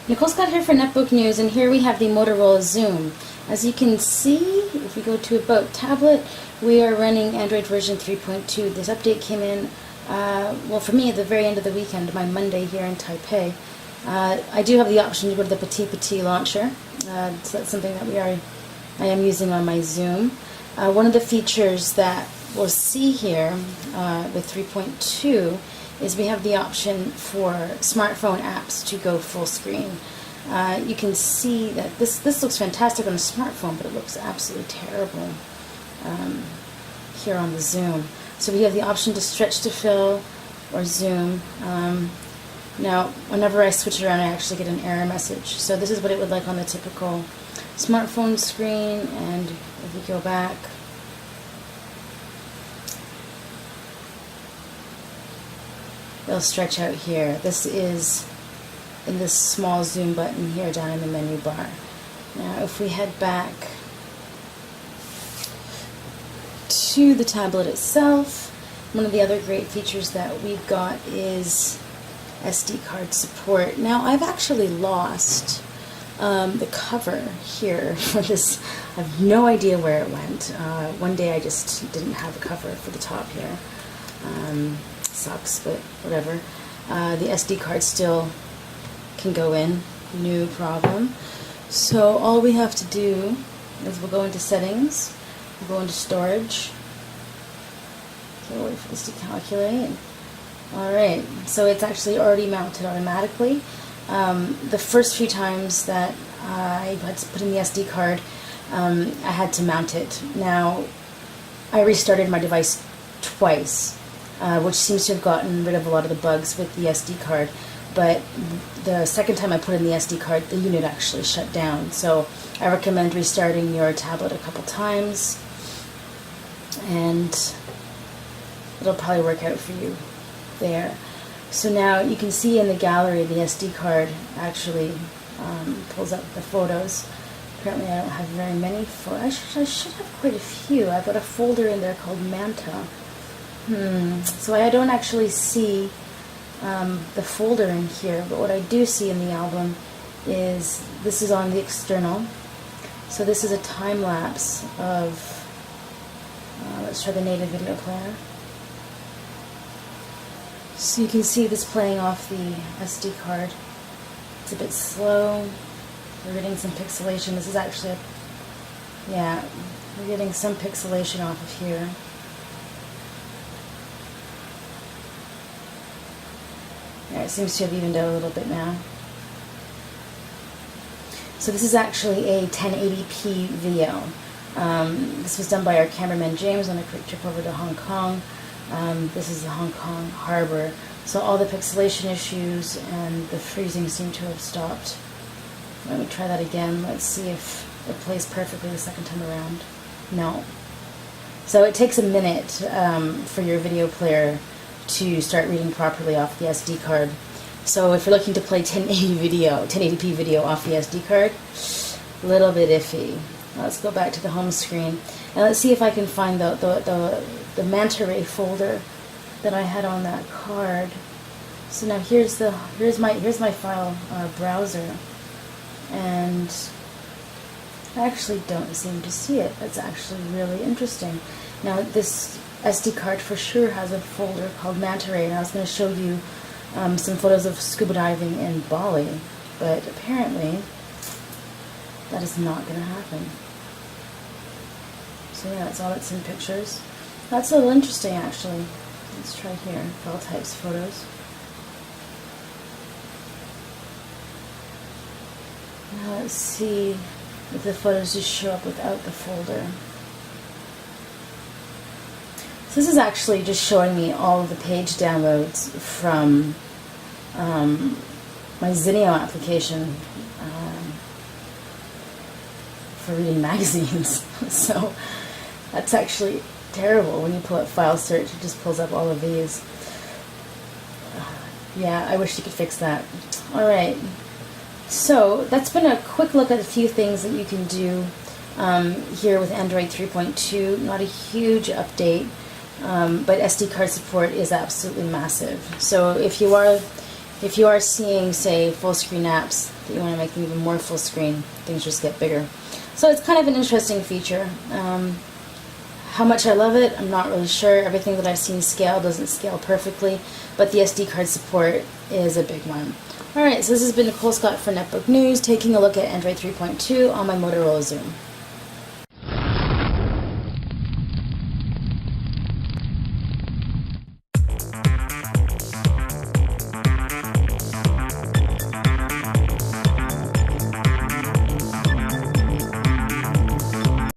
Nicole Scott here for Netbook News, and here we have the Motorola Xoom. As you can see, if we go to About Tablet, we are running Android version 3.2. This update came in, well, for me at the very end of the weekend, my Monday here in Taipei. I do have the option to go to the Petit launcher, so that's something that I am using on my Xoom. One of the features that we'll see here with 3.2 is we have the option for smartphone apps to go full screen. You can see that this looks fantastic on a smartphone, but it looks absolutely terrible here on the Xoom. So we have the option to stretch to fill or zoom. Now, whenever I switch it around, I actually get an error message. So this is what it would like on the typical smartphone screen, and if we go back, it'll stretch out here. This is in this small zoom button here down in the menu bar. Now if we head back to the tablet itself, one of the other great features that we've got is SD card support. Now I've actually lost the cover here for this. I have no idea where it went. One day I just didn't have a cover for the top here. Sucks, but whatever. The SD card still can go in, no problem. So all we have to do is we'll go into settings, we'll go into storage. Okay, wait for this to calculate. Alright, so it's actually already mounted automatically. The first few times that I had to put in the SD card, I had to mount it. Now, I restarted my device twice, which seems to have gotten rid of a lot of the bugs with the SD card. But the second time I put in the SD card, the unit actually shut down. So I recommend restarting your tablet a couple times, and it'll probably work out for you there. So now you can see in the gallery the SD card actually pulls up the photos. Apparently I don't have very many photos. I should have quite a few. I've got a folder in there called Manta. So I don't actually see the folder in here, but what I do see in the album is this is on the external. So this is a time lapse of, let's try the native video player. So you can see this playing off the SD card. It's a bit slow. We're getting some pixelation. This is actually, yeah, we're getting some pixelation off of here. Yeah, it seems to have evened out a little bit now. So this is actually a 1080p video. This was done by our cameraman James on a quick trip over to Hong Kong. This is the Hong Kong harbor. So all the pixelation issues and the freezing seem to have stopped. Let me try that again. Let's see if it plays perfectly the second time around. No. So it takes a minute for your video player to start reading properly off the SD card. So if you're looking to play 1080p video off the SD card, a little bit iffy. Let's go back to the home screen and let's see if I can find the Manta Ray folder that I had on that card. So now here's my file browser, and I actually don't seem to see it. That's actually really interesting. Now this SD card for sure has a folder called Manta Ray, and I was going to show you some photos of scuba diving in Bali, but apparently that is not going to happen. So yeah, that's all that's in pictures. That's a little interesting actually. Let's try here, file types, photos. Now let's see if the photos just show up without the folder. So this is actually just showing me all of the page downloads from my Zinio application for reading magazines. So that's actually terrible. When you pull up file search, it just pulls up all of these. Yeah, I wish you could fix that. Alright, so that's been a quick look at a few things that you can do here with Android 3.2. Not a huge update. But SD card support is absolutely massive. So if you are if you are seeing, say, full screen apps that you want to make them even more full screen, things just get bigger. So it's kind of an interesting feature. How much I love it, I'm not really sure. Everything that I've seen scale doesn't scale perfectly, but the SD card support is a big one. Alright, so this has been Nicole Scott for Netbook News, taking a look at Android 3.2 on my Motorola Xoom.